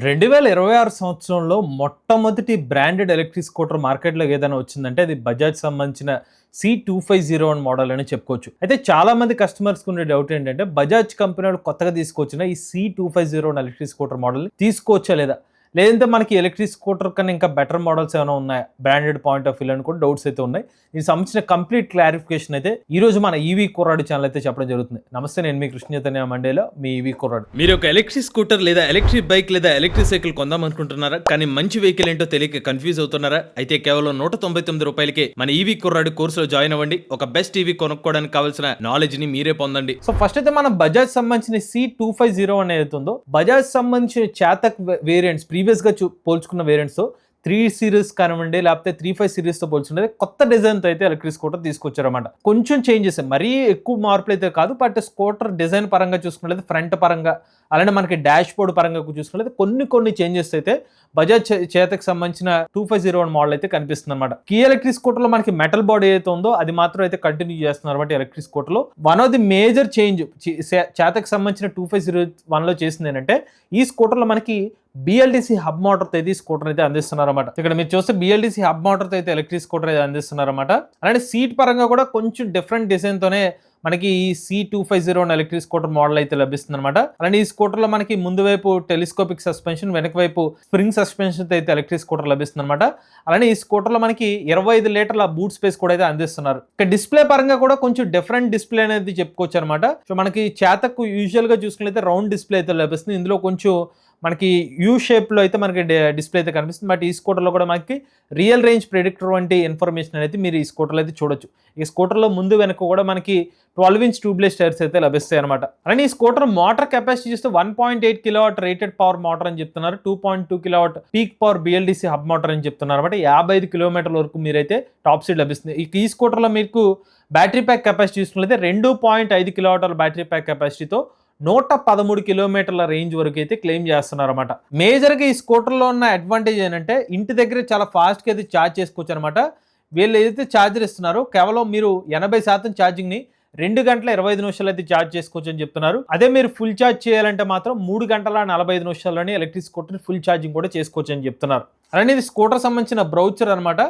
2026 సంవత్సరంలో మొట్టమొదటి branded electric scooter మార్కెట్‌లోకి ఏదైనా వచ్చిందంటే అది బజాజ్ సంబంధించిన C250 మోడల్ అని చెప్పుకోవచ్చు. అయితే చాలా మంది కస్టమర్స్‌కి ఉండే డౌట్ ఏంటంటే బజాజ్ కంపెనీ వాళ్ళు కొత్తగా తీసుకొచ్చిన ఈ C250 ఎలక్ట్రిక్ స్కూటర్ మోడల్‌ని తీసుకోవచ్చా లేదా? లేదంటే మనకి ఎలక్ట్రిక్ స్కూటర్ కన్నా ఇంకా బెటర్ మోడల్స్ ఏమైనా ఉన్నాయా? బ్రాండెడ్ పాయింట్ ఆఫ్ వ్యూలో అని కూడా డౌట్స్ అయితే ఉన్నాయి. దీనికి సంబంధించిన కంప్లీట్ క్లారిఫికేషన్ అయితే ఈరోజు మన ఈవీ కుర్రాడు ఛానల్ అయితే చెప్పడం జరుగుతుంది. నమస్తే, నేను మీ కృష్ణ చైతన్య మండేలో మీ ఈవీ కుర్రాడు. మీరు ఒక ఎలక్ట్రిక్ స్కూటర్ లేదా ఎలక్ట్రిక్ బైక్ లేదా ఎలక్ట్రిక్ సైకిల్ కొందాం అనుకుంటున్నారా? కానీ మంచి వెహికల్ ఏంటో తెలియక కన్ఫ్యూజ్ అవుతున్నారా? అయితే కేవలం ₹199 మన ఈవీ కుర్రాడు కోర్సులో జాయిన్ అవ్వండి. ఒక బెస్ట్ ఈవీ కొనుక్కోవడానికి కావాల్సిన నాలెడ్జ్ ని మీరే పొందండి. సో ఫస్ట్ అయితే మనం బజాజ్ సంబంధించిన C250 అనేది ఉందో బజాజ్ సంబంధించిన చేతక్ వేరియంట్స్ ప్రీవియస్ గా పోల్చుకున్న వేరియంట్స్ 3 సిరీస్ కానివ్వండి, లేకపోతే 35 సిరీస్తో పోల్చుకుంటే కొత్త డిజైన్తో అయితే ఎలక్ట్రిక్ స్కూటర్ తీసుకొచ్చారన్నమాట. కొంచెం చేంజెస్, మరీ ఎక్కువ మార్పులు అయితే కాదు, బట్ స్కూటర్ డిజైన్ పరంగా చూసుకున్నట్లయితే ఫ్రంట్ పరంగా, అలానే మనకి డాష్ బోర్డ్ పరంగా చూసుకున్నట్లయితే కొన్ని చేంజెస్ అయితే బజాజ్ చేతకు సంబంధించిన 250 మోడల్ అయితే కనిపిస్తుంది అనమాట. కీ ఎలక్ట్రిక్ స్కూటర్ లో మనకి మెటల్ బాడీ అయితే ఉందో అది మాత్రం అయితే కంటిన్యూ చేస్తున్నారు అనమాట. ఎలక్ట్రిక్ స్కూటర్ లో one of the major change చేతకు సంబంధించిన 250 లో చేసింది ఏంటంటే ఈ స్కూటర్ లో మనకి BLDC హబ్ మోటార్తో అయితే ఈ స్కూటర్ అయితే అందిస్తున్నారు అనమాట. ఇక్కడ మీరు చూస్తే BLDC హబ్ మోటార్తో అయితే ఎలక్ట్రిక్ స్కూటర్ అయితే అందిస్తున్నారు అనమాట. అలానే సీట్ పరంగా కూడా కొంచెం డిఫరెంట్ డిజైన్ తోనే మనకి ఈ C250 ఎలక్ట్రిక్ స్కూటర్ మోడల్ అయితే లభిస్తుంది అనమాట. అలానే ఈ స్కూటర్ లో మనకి ముందు వైపు టెలిస్కోపిక్ సస్పెన్షన్, వెనక వైపు స్ప్రింగ్ సస్పెన్షన్ అయితే ఎలక్ట్రిక్ స్కూటర్ లభిస్తుంది అనమాట. అలానే ఈ స్కూటర్ లో మనకి 25 లీటర్ల బూట్ స్పేస్ కూడా అయితే అందిస్తున్నారు. ఇక డిస్ప్లే పరంగా కూడా కొంచెం డిఫరెంట్ డిస్ప్లే అనేది చెప్పుకోవచ్చు అనమాట. సో మనకి చేతకు యూజువల్ గా చూసుకున్నట్లయితే రౌండ్ డిస్ప్లే అయితే లభిస్తుంది. ఇందులో కొంచెం మనకి యూ షేప్లో అయితే మనకి డిస్ప్లే అయితే కనిపిస్తుంది. బట్ ఈ స్కూటర్లో కూడా మనకి రియల్ రేంజ్ ప్రెడిక్టర్ వంటి ఇన్ఫర్మేషన్ అనేది మీరు ఈ స్కూటర్లో అయితే చూడొచ్చు. ఈ స్కూటర్లో ముందు వెనక కూడా మనకి 12-inch ట్యూబ్లెస్ టైర్స్ అయితే లభిస్తాయి అనమాట. అలానే ఈ స్కూటర్ మోటార్ కెపాసిటీ చూస్తే 1.8 కిలోవాట్ రేటెడ్ పవర్ మోటార్ అని చెప్తున్నారు. 2.2 kilowatt peak power BLDC hub motor అని చెప్తున్నారు అనమాట. 55 కిలోమీటర్ల వరకు మీరైతే టాప్ స్పీడ్ లభిస్తుంది. ఈ స్కూటర్లో మీకు బ్యాటరీ ప్యాక్ కెపాసిటీ చూసుకున్నట్లయితే 2.5 కిలోవాట్ల బ్యాటరీ ప్యాక్ కెపాసిటీతో 113 కిలోమీటర్ల రేంజ్ వరకు అయితే క్లెయిమ్ చేస్తున్నారు అనమాట. మేజర్గా ఈ స్కూటర్లో ఉన్న అడ్వాంటేజ్ ఏంటంటే ఇంటి దగ్గర చాలా ఫాస్ట్గా అయితే ఛార్జ్ చేసుకోవచ్చు అనమాట. వీళ్ళు ఏదైతే ఛార్జర్ ఇస్తున్నారో కేవలం మీరు 80% ఛార్జింగ్ని 2 గంటల 25 నిమిషాలు అయితే ఛార్జ్ చేసుకోవచ్చు అని చెప్తున్నారు. అదే మీరు ఫుల్ ఛార్జ్ చేయాలంటే మాత్రం 3 గంటల 45 నిమిషాల్లోనే ఎలక్ట్రిక్ స్కూటర్ ఫుల్ ఛార్జింగ్ కూడా చేసుకోవచ్చు అని చెప్తున్నారు. అలానే ఇది స్కూటర్ సంబంధించిన బ్రౌచర్ అనమాట.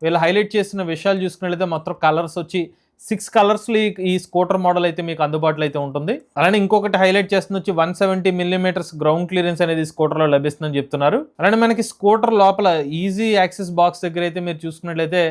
వీళ్ళు హైలైట్ చేసిన విషయాలు చూసుకున్నట్లయితే మొత్తం కలర్స్ వచ్చి 6 కలర్స్లో ఈ స్కూటర్ మోడల్ అయితే మీకు అందుబాటులో అయితే ఉంటుంది. అలానే ఇంకొకటి హైలైట్ చేస్తుంది వచ్చి 170mm గ్రౌండ్ క్లియరెన్స్ అనేది స్కూటర్లో లభిస్తుందని చెప్తున్నారు. అలానే మనకి స్కూటర్ లోపల ఈజీ యాక్సెస్ బాక్స్ దగ్గర అయితే మీరు చూసుకున్నట్లయితే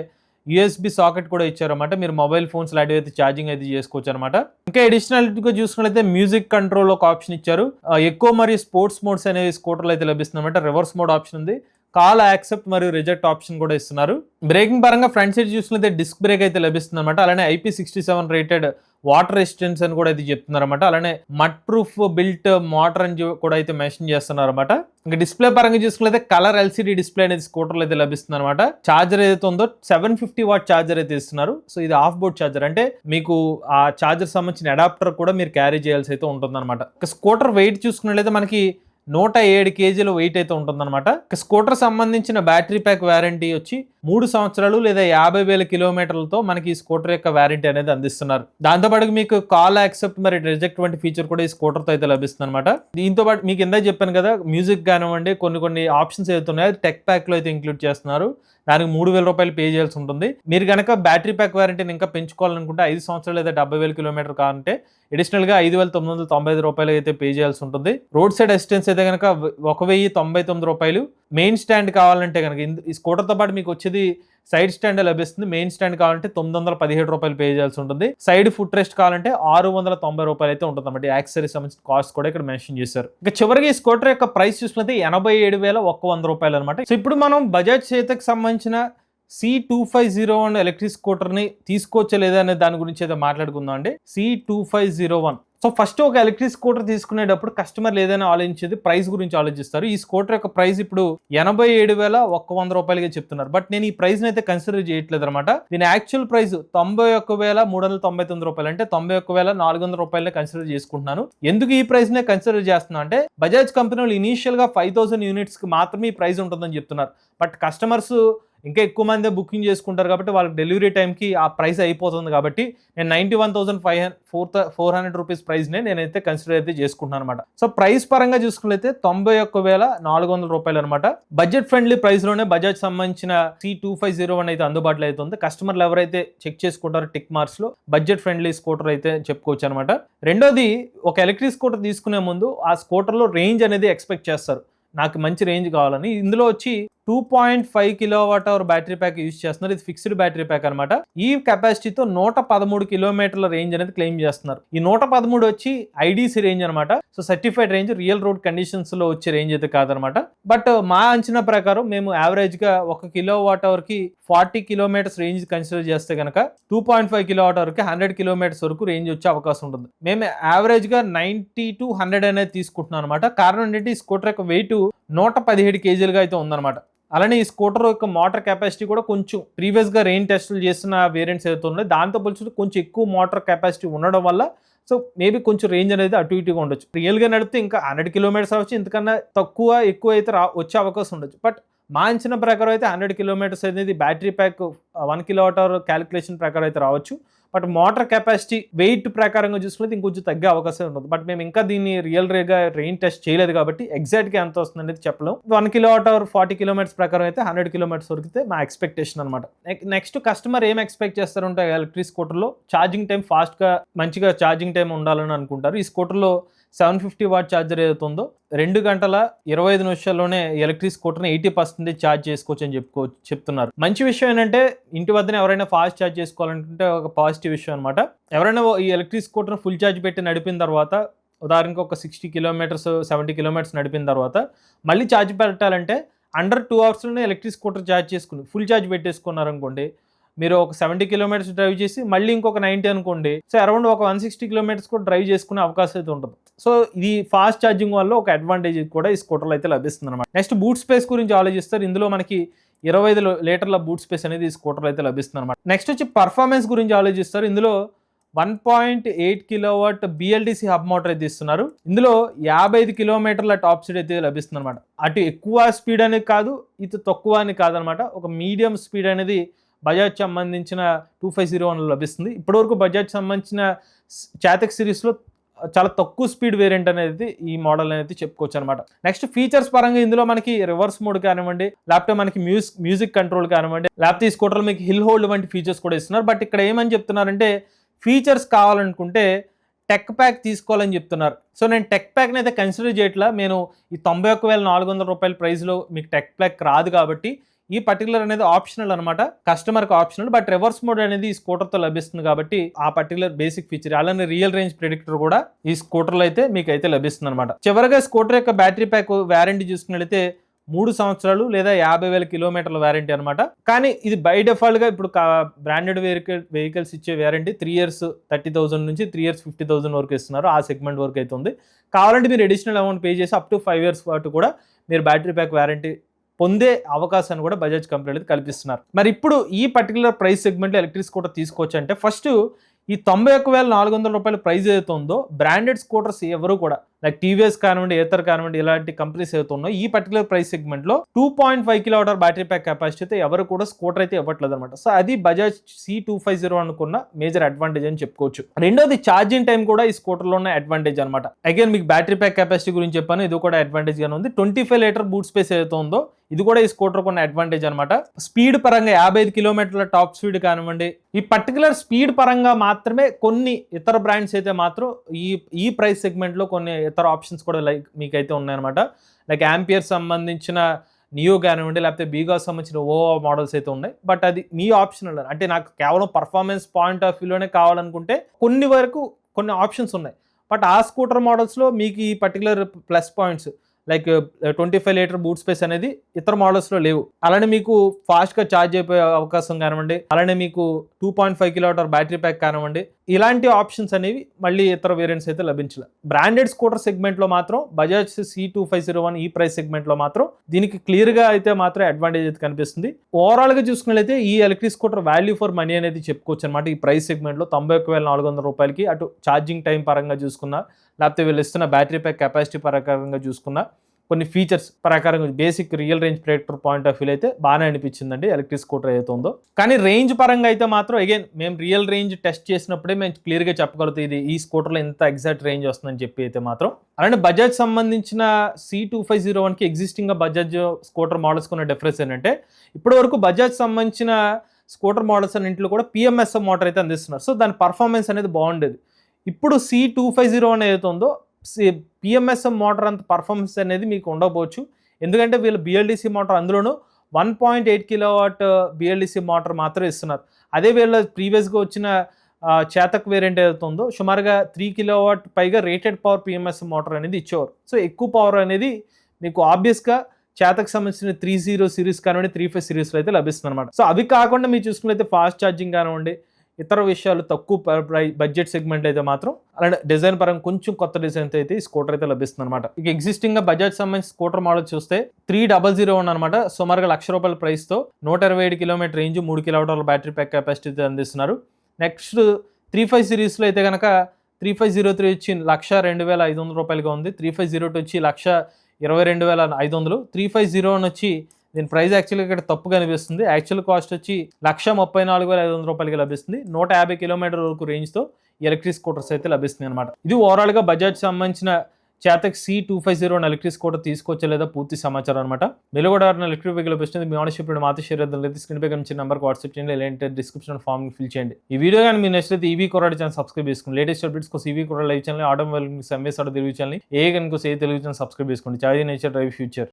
USB సాకెట్ కూడా ఇచ్చారన్నమాట. మీరు మొబైల్ ఫోన్స్ లాంటివి అయితే ఛార్జింగ్ అయితే చేసుకోవచ్చు అనమాట. ఇంకా అడిషనల్గా చూసుకున్నట్లయితే మ్యూజిక్ కంట్రోల్ ఒక ఆప్షన్ ఇచ్చారు. ఎక్కువ మరియు స్పోర్ట్స్ మోడ్స్ అనేవి స్కూటర్లో అయితే లభిస్తుంది అనమాట. రివర్స్ మోడ్ ఆప్షన్ ఉంది. కాల్ యాక్సెప్ట్ మరియు రిజెక్ట్ ఆప్షన్ కూడా ఇస్తున్నారు. బ్రేకింగ్ పరంగా ఫ్రంట్ సైడ్ చూసుకుంటే డిస్క్ బ్రేక్ అయితే లభిస్తుంది అనమాట. అలానే IP67 రేటెడ్ వాటర్ రెసిస్టెన్స్ అని కూడా అయితే చెప్తున్నారు అనమాట. అలానే మడ్ ప్రూఫ్ బిల్ట్ మోటార్ అని కూడా అయితే మెన్షన్ చేస్తున్నారు అనమాట. ఇంకా డిస్ప్లే పరంగా చూసుకుంటే కలర్ LCD డిస్ప్లే అనేది స్కూటర్లో అయితే లభిస్తుంది అనమాట. ఛార్జర్ ఏదైతే ఉందో 750 వాట్ ఛార్జర్ అయితే ఇస్తున్నారు. సో ఇది ఆఫ్ బోర్డ్ ఛార్జర్, అంటే మీకు ఆ ఛార్జర్ సంబంధించిన అడాప్టర్ కూడా మీరు క్యారీ చేయాల్సి అయితే ఉంటుంది అనమాట. స్కూటర్ వెయిట్ చూసుకున్నట్లయితే మనకి 107 కేజీల వెయిట్ అయితే ఉంటుందన్నమాట. స్కూటర్ సంబంధించిన బ్యాటరీ ప్యాక్ వారంటీ వచ్చి 3 సంవత్సరాలు లేదా 50,000 కిలోమీటర్లతో మనకి ఈ స్కూటర్ యొక్క వారంటీ అనేది అందిస్తున్నారు. దాంతోపాటు మీకు కాల్ యాక్సెప్ట్ మరి రిజెక్ట్ వంటి ఫీచర్ కూడా ఈ స్కూటర్తో అయితే లభిస్తుంది అనమాట. దీంతో పాటు మీకు ఇందాక చెప్పాను కదా, మ్యూజిక్ కానివ్వండి కొన్ని ఆప్షన్స్ ఏదైతే ఉన్నాయో టెక్ ప్యాక్లో అయితే ఇంక్లూడ్ చేస్తున్నారు. దానికి ₹3,000 పే చేయాల్సి ఉంటుంది. మీరు కనుక బ్యాటరీ ప్యాక్ వారంటీని ఇంకా పెంచుకోవాలనుకుంటే 5 సంవత్సరాలు లేదా 70,000 కిలోమీటర్ కావాలంటే అడిషనల్గా ₹5,995 అయితే పే చేయాల్సి ఉంటుంది. రోడ్ సైడ్ అసిస్టెన్స్ అయితే కనుక ₹1,099. మెయిన్ స్టాండ్ కావాలంటే కనుక ఈ స్కూటర్తో పాటు మీకు వచ్చేది సైడ్ స్టాండ్ లభిస్తుంది. మెయిన్ స్టాండ్ కావాలంటే ₹917 పే చేయాల్సి ఉంటుంది. సైడ్ ఫుట్ రెస్ట్ కావాలంటే ₹690 అయితే ఉంటుంది అన్నమాట. యాక్సెసరీస్ సంబంధించిన కాస్ట్ కూడా ఇక్కడ మెన్షన్ చేశారు. ఇక చివరికి ఈ స్కూటర్ యొక్క ప్రైస్ చూసుకుంటే ₹87,100 అనమాట. సో ఇప్పుడు మనం బజాజ్ చేతకు సంబంధించిన C250 ఎలక్ట్రిక్ స్కూటర్ని తీసుకోవచ్చా లేదా అనే దాని గురించి అయితే మాట్లాడుకుందాం అండి. C250. సో ఫస్ట్ ఒక ఎలక్ట్రిక్ స్కూటర్ తీసుకునేటప్పుడు కస్టమర్లు ఏదైనా ఆలోచించేది ప్రైస్ గురించి ఆలోచిస్తారు. ఈ స్కూటర్ యొక్క ప్రైస్ ఇప్పుడు ₹87,100 చెప్తున్నారు. బట్ నేను ఈ ప్రైస్ని అయితే కన్సిడర్ చేయట్లేదు అనమాట. దీని యాక్చువల్ ప్రైస్ ₹91,399, అంటే ₹91,400 కన్సిడర్ చేసుకుంటున్నాను. ఎందుకు ఈ ప్రైస్ నే కన్సిడర్ చేస్తున్నా అంటే బజాజ్ కంపెనీ వాళ్ళు ఇనీషియల్ గా 5,000 యూనిట్స్ కి మాత్రమే ఈ ప్రైస్ ఉంటుందని చెప్తున్నారు. బట్ కస్టమర్స్ ఇంకా ఎక్కువ మంది బుకింగ్ చేసుకుంటారు కాబట్టి వాళ్ళకి డెలివరీ టైంకి ఆ ప్రైస్ అయిపోతుంది కాబట్టి నేను 91,400 రూపీస్ ప్రైస్నే నేనైతే కన్సిడర్ అయితే చేసుకుంటున్నాను అనమాట. సో ప్రైస్ పరంగా చూసుకున్నట్లయితే 91,400 రూపాయలు అనమాట. బడ్జెట్ ఫ్రెండ్లీ ప్రైస్ లోనే బజాజ్ సంబంధించిన C2501 అయితే అందుబాటులో అయితే ఉంది. కస్టమర్లు ఎవరైతే చెక్ చేసుకుంటారో టిక్ మార్క్స్ లో బడ్జెట్ ఫ్రెండ్లీ స్కూటర్ అయితే చెప్పుకోవచ్చు అనమాట. రెండోది, ఒక ఎలక్ట్రిక్ స్కూటర్ తీసుకునే ముందు ఆ స్కూటర్ లో రేంజ్ అనేది ఎక్స్పెక్ట్ చేస్తారు, నాకు మంచి రేంజ్ కావాలని. ఇందులో వచ్చి 2.5 kWh బ్యాటరీ ప్యాక్ యూజ్ చేస్తున్నారు. ఇది ఫిక్స్డ్ బ్యాటరీ ప్యాక్ అనమాట. ఈ కెపాసిటీతో 113 కిలోమీటర్ల రేంజ్ అనేది క్లెయిమ్ చేస్తున్నారు. ఈ 113 వచ్చి ఐడీసీ రేంజ్ అనమాట. So certified range, real road conditions లో వచ్చే రేంజ్ అయితే కాదనమాట. బట్ మా అంచనా ప్రకారం మేము యావరేజ్ గా 1 kWh కి 40 కిలోమీటర్స్ రేంజ్ కన్సిడర్ చేస్తే కనుక 2.5 kWh కి 100 కిలోమీటర్స్ వరకు రేంజ్ వచ్చే అవకాశం ఉంటుంది. మేము యావరేజ్ గా 90 to 100 అనేది తీసుకుంటున్నాం అనమాట. కారణం ఏంటంటే ఈ స్కూటర్ యొక్క వెయిట్ 117 kgలుగా అయితే ఉందన్నమాట. అలానే ఈ స్కూటర్ యొక్క మోటార్ కెపాసిటీ కూడా కొంచెం ప్రీవియస్ గా రెయిన్ టెస్టులు చేసిన వేరియంట్స్ ఏదైతే ఉన్నాయో దాంతో పోల్చుకుంటే కొంచెం ఎక్కువ మోటార్ కెపాసిటీ ఉండడం వల్ల సో మేబీ కొంచెం రేంజ్ అనేది అటు ఇటుగా ఉండొచ్చు. రియల్ గా నడిపితే ఇంకా 100 కిలోమీటర్స్ అవచ్చు, ఇంతకన్నా ఎక్కువ అయితే వచ్చే అవకాశం ఉండొచ్చు. బట్ మా అంచనా ప్రకారం అయితే 100 కిలోమీటర్స్ అనేది బ్యాటరీ ప్యాక్ 1 kWh క్యాలిక్యులేషన్ ప్రకారం అయితే రావచ్చు. బట్ మోటార్ కెపాసిటీ వెయిట్ ప్రకారంగా చూసుకుంటే ఇంకొంచెం తగ్గే అవకాశం ఉంటుంది. బట్ మేము ఇంకా దీన్ని రియల్ గా రెయిన్ టెస్ట్ చేయలేదు కాబట్టి ఎగ్జాక్ట్ గా ఎంత వస్తుంది అనేది చెప్పలేం. 1 kWh 40 కిలోమీటర్స్ ప్రకారం అయితే 100 కిలోమీటర్స్ వరకు అయితే మా ఎక్స్పెక్టేషన్ అనమాట. నెక్స్ట్ కస్టమర్ ఏం ఎక్స్పెక్ట్ చేస్తారంటే ఎలక్ట్రిక్ స్కూటర్ లో ఛార్జింగ్ టైం ఫాస్ట్ గా మంచిగా ఛార్జింగ్ టైం ఉండాలని అనుకుంటారు. ఈ స్కూటర్ లో 750 వాట్ ఛార్జర్ ఏదైతే ఉందో 2 గంటల 25 నిమిషాల్లోనే ఎలక్ట్రిక్ స్కూటర్ని 80% ఛార్జ్ చేసుకోవచ్చు అని చెప్తున్నారు. మంచి విషయం ఏంటంటే ఇంటి వద్దనే ఎవరైనా ఫాస్ట్ ఛార్జ్ చేసుకోవాలనుకుంటే ఒక పాజిటివ్ విషయం అనమాట. ఎవరైనా ఈ ఎలక్ట్రిక్ స్కూటర్ని ఫుల్ ఛార్జ్ పెట్టి నడిపిన తర్వాత ఉదాహరణకు ఒక 60 కిలోమీటర్స్ 70 కిలోమీటర్స్ నడిపిన తర్వాత మళ్ళీ ఛార్జ్ పెట్టాలంటే అండర్ 2 అవర్స్లోనే ఎలక్ట్రిక్ స్కూటర్ ఛార్జ్ చేసుకుని ఫుల్ ఛార్జ్ పెట్టేసుకున్నారు అనుకోండి, మీరు ఒక 70 కిలోమీటర్స్ డ్రైవ్ చేసి మళ్ళీ ఇంకొక 90 అనుకోండి, సో అరౌండ్ ఒక 160 కిలోమీటర్స్ కూడా డ్రైవ్ చేసుకునే అవకాశం అయితే ఉంటుంది. సో ఇది ఫాస్ట్ ఛార్జింగ్ వల్ల ఒక అడ్వాంటేజ్ కూడా ఈ స్కూటర్లో అయితే లభిస్తుంది అనమాట. నెక్స్ట్ బూట్ స్పేస్ గురించి ఆలోచిస్తారు. ఇందులో మనకి 25 లీటర్ల బూట్ స్పేస్ అనేది ఈ స్కూటర్లో అయితే లభిస్తుంది అనమాట. నెక్స్ట్ వచ్చి పర్ఫార్మెన్స్ గురించి ఆలోచిస్తారు. ఇందులో 1.8 కిలోవాట్ బిఎల్డిసి హబ్ మోటార్ అయితే ఇస్తున్నారు. ఇందులో 55 కిలోమీటర్ల టాప్ స్పీడ్ అయితే లభిస్తుంది అనమాట. అటు ఎక్కువ స్పీడ్ అనేది కాదు, ఇటు తక్కువ అని కాదనమాట. ఒక మీడియం స్పీడ్ అనేది బజాజ్ సంబంధించిన 2501 లభిస్తుంది. ఇప్పటివరకు బజాజ్ సంబంధించిన చాతక్ సిరీస్లో చాలా తక్కువ స్పీడ్ వేరియంట్ అనేది ఈ మోడల్ అనేది చెప్పుకోవచ్చు అనమాట. నెక్స్ట్ ఫీచర్స్ పరంగా ఇందులో మనకి రివర్స్ మోడ్ కానివ్వండి, లేకపోతే మనకి మ్యూజిక్ కంట్రోల్ కానివ్వండి, లేకపోతే ఈ స్కూటర్లో మీకు హిల్ హోల్డ్ వంటి ఫీచర్స్ కూడా ఇస్తున్నారు. బట్ ఇక్కడ ఏమని చెప్తున్నారంటే ఫీచర్స్ కావాలనుకుంటే టెక్ ప్యాక్ తీసుకోవాలని చెప్తున్నారు. సో నేను టెక్ ప్యాక్ని అయితే కన్సిడర్ చేయట్లా. నేను ఈ 91,400 రూపాయల ప్రైస్లో మీకు టెక్ ప్యాక్ రాదు కాబట్టి ఈ పర్టికులర్ అనేది ఆప్షనల్ అనమాట, కస్టమర్కి ఆప్షనల్. బట్ రివర్స్ మోడ్ అనేది ఈ స్కూటర్తో లభిస్తుంది కాబట్టి ఆ పర్టికులర్ బేసిక్ ఫీచర్, అలానే రియల్ రేంజ్ ప్రెడిక్టర్ కూడా ఈ స్కూటర్లో అయితే మీకు అయితే లభిస్తుంది అనమాట. చివరిగా స్కూటర్ యొక్క బ్యాటరీ ప్యాక్ వారంటీ చూసుకున్నట్లయితే 3 సంవత్సరాలు లేదా 50,000 కిలోమీటర్ల వారంటీ అనమాట. కానీ ఇది బై డిఫాల్ట్ గా ఇప్పుడు బ్రాండెడ్ వెహికల్స్ ఇచ్చే వారంటీ 3 years 30,000 నుంచి 3 years 50,000 వరకు ఇస్తున్నారు. ఆ సెగ్మెంట్ వరకు అయితే ఉంది. కావాలంటే మీరు అడిషనల్ అమౌంట్ పే చేసి అప్ టు 5 years పాటు కూడా మీరు బ్యాటరీ ప్యాక్ వారంటీ పొందే అవకాశాన్ని కూడా బజాజ్ కంపెనీ కల్పిస్తున్నారు. మరి ఇప్పుడు ఈ పర్టికులర్ ప్రైస్ సెగ్మెంట్లో ఎలక్ట్రిక్ స్కూటర్ తీసుకోవచ్చు అంటే ఫస్ట్ ఈ 91,400 రూపాయల ప్రైస్ ఏదైతే ఉందో బ్రాండెడ్ స్కూటర్స్ ఎవరు కూడా లైక్ టీవీఎస్ కానివ్వండి, ఏతర్ కానివ్వండి, ఇలాంటి కంపెనీస్ ఏదైతే ఉన్నాయో ఈ పర్టికులర్ ప్రైస్ సెగ్మెంట్లో 2.5 kWh బ్యాటరీ ప్యాక్ కెపాసిటీ అయితే ఎవరు కూడా స్కూటర్ అయితే ఇవ్వట్లేదు అనమాట. సో అది బజాజ్ C250 అనుకున్న మేజర్ అడ్వాంటేజ్ అని చెప్పుకోవచ్చు. రెండోది ఛార్జింగ్ టైం కూడా ఈ స్కూటర్లో ఉన్న అడ్వాంటేజ్ అనమాట. అగైన్ మీకు బ్యాటరీ ప్యాక్ కెపాసిటీ గురించి చెప్పాను, ఇది కూడా అడ్వాంటేజ్ గానే ఉంది. 25 లీటర్ బూట్ స్పేస్ ఏదైతే ఉందో ఇది కూడా ఈ స్కూటర్ కొన్న అడ్వాంటేజ్ అనమాట. స్పీడ్ పరంగా 55 కిలోమీటర్ల టాప్ స్పీడ్ కానివ్వండి, ఈ పర్టికులర్ స్పీడ్ పరంగా మాత్రమే కొన్ని ఇతర బ్రాండ్స్ అయితే మాత్రం ఈ ప్రైస్ సెగ్మెంట్లో కొన్ని ఇతర ఆప్షన్స్ కూడా లైక్ మీకైతే ఉన్నాయన్నమాట. లైక్ యాంపియర్ సంబంధించిన నియో కానివ్వండి, లేకపోతే బీగా సంబంధించిన ఓవో మోడల్స్ అయితే ఉన్నాయి. బట్ అది మీ ఆప్షనల్, అంటే నాకు కేవలం పర్ఫార్మెన్స్ పాయింట్ ఆఫ్ వ్యూలోనే కావాలనుకుంటే కొన్ని ఆప్షన్స్ ఉన్నాయి. బట్ ఆ స్కూటర్ మోడల్స్లో మీకు ఈ particular plus points like 25 litre boot space అనేది ఇతర మోడల్స్లో లేవు. అలానే మీకు ఫాస్ట్గా ఛార్జ్ అయిపోయే అవకాశం కానివ్వండి, అలానే మీకు 2.5 kWh బ్యాటరీ ప్యాక్ కానివ్వండి, ఇలాంటి ఆప్షన్స్ అనేవి మళ్ళీ ఇతర వేరియంట్స్ అయితే లభించలేదు. బ్రాండెడ్ స్కూటర్ సెగ్మెంట్లో మాత్రం బజాజ్ C2501 ఈ ప్రైస్ సెగ్మెంట్లో మాత్రం దీనికి క్లియర్గా అయితే మాత్రం అడ్వాంటేజ్ అయితే కనిపిస్తుంది. ఓవరాల్గా చూసుకున్నట్లయితే ఈ electric scooter value for money అనేది చెప్పుకోవచ్చు అనమాట. ఈ ప్రైస్ సెగ్మెంట్లో 91,400 రూపాయలకి అటు ఛార్జింగ్ టైం పరంగా చూసుకున్నా, లేకపోతే వీళ్ళు ఇస్తున్న బ్యాటరీ ప్యాక్ కెపాసిటీ పరంగా చూసుకున్నా కొన్ని ఫీచర్స్ ప్రకారం basic real range predictor point of view అయితే బాగానే అనిపించిందండి ఎలక్ట్రిక్ స్కూటర్ ఏదైతే ఉందో. కానీ రేంజ్ పరంగా అయితే మాత్రం అగైన్ మేము రియల్ రేంజ్ టెస్ట్ చేసినప్పుడే మేము క్లియర్గా చెప్పగలుగుతాం ఇది ఈ స్కూటర్లో ఎంత ఎగ్జాక్ట్ రేంజ్ వస్తుందని చెప్పి అయితే మాత్రం. అలానే బజాజ్ సంబంధించిన C2501కి ఎగ్జిస్టింగ్గా బజాజ్ స్కూటర్ మోడల్స్ కొన్న డిఫరెన్స్ ఏంటంటే ఇప్పటి వరకు బజాజ్ సంబంధించిన స్కూటర్ మోడల్స్ అన్నింటిలో కూడా PMSM మోటార్ అయితే అందిస్తున్నారు. సో దాని పర్ఫార్మెన్స్ అనేది బాగుండేది. ఇప్పుడు C250 ఏదైతే ఉందో PMSM మోటార్ అంత పర్ఫార్మెన్స్ అనేది మీకు ఉండకపోవచ్చు. ఎందుకంటే వీళ్ళు BLDC మోటార్ అందులోనూ 1.8 కిలోవాట్ BLDC మోటార్ మాత్రమే ఇస్తున్నారు. అదే వీళ్ళ ప్రీవియస్గా వచ్చిన చేతక్ వేరియంట్ ఏదైతే ఉందో సుమారుగా 3 కిలోవాట్ పైగా రేటెడ్ పవర్ PMSM మోటార్ అనేది ఇచ్చేవారు. సో ఎక్కువ పవర్ అనేది మీకు ఆబ్వియస్గా చేతకు సంబంధించిన 30 సిరీస్ కానివ్వండి 35 సిరీస్లో అయితే లభిస్తుంది అనమాట. సో అవి కాకుండా మీరు చూసుకున్నైతే ఫాస్ట్ ఛార్జింగ్ కానివ్వండి ఇతర విషయాలు తక్కువ బడ్జెట్ సెగ్మెంట్ అయితే మాత్రం అలానే డిజైన్ పరంగా కొంచెం కొత్త డిజైన్ అయితే ఈ స్కూటర్ అయితే లభిస్తుంది అనమాట. ఇక ఎగ్జిస్టింగ్ గా బజాజ్ సంబంధించిన స్కూటర్ మోడల్ చూస్తే 3001 అనమాట. సుమారుగా ₹1,00,000 ప్రైస్ తో 127 కిలోమీటర్ రేంజ్ 3 కిలోవాట్ల బ్యాటరీ ప్యాక్ కెపాసిటీ అందిస్తున్నారు. నెక్స్ట్ 35 సిరీస్లో అయితే కనుక 3503 వచ్చి ₹1,02,500 ఉంది. 3502 వచ్చి ₹1,22,500. 3501 వచ్చి దీని ప్రైస్ యాక్చువల్గా ఇక్కడ తప్పుగా అనిపిస్తుంది. యాక్చువల్ కాస్ట్ వచ్చి ₹1,34,500 లభిస్తుంది. 150 కిలోమీటర్ వరకు రేంజ్తో ఎలక్ట్రిక్ స్కూటర్స్ అయితే లభిస్తుంది అనమాట. ఇది ఓవరాల్గా బజాజ్ సంబంధించిన చేతక్ C250 ఎలక్ట్రిక్ స్కూటర్ తీసుకోవచ్చా లేదా పూర్తి సమాచారం అనమాట. మీరు కూడా ఎలక్ట్రిక్ వెహికల్ లభిస్తుంది. మీ ఆనర్షిప్ మాతో షేర్ చేద్దాం. స్క్రీన్ పై కనిపించే నెంబర్కి వాట్సాప్ చేయండి. లేదంటే డిస్క్రిప్షన్ ఫామ్ ఫిల్ చేయండి. ఈ వీడియో కానీ మీరు నచ్చితే ఈవీ కొరాడు ఛానల్ సబ్స్క్రైబ్ చేసుకోండి. లేటెస్ట్ అప్డేట్స్ కోసం ఈవీ కొరాడు live channel automobile MS Telugu channel Telugu channel subscribe చేసుకోండి. చాయ్ నేచర్ డ్రైవ్ ఫ్యూచర్.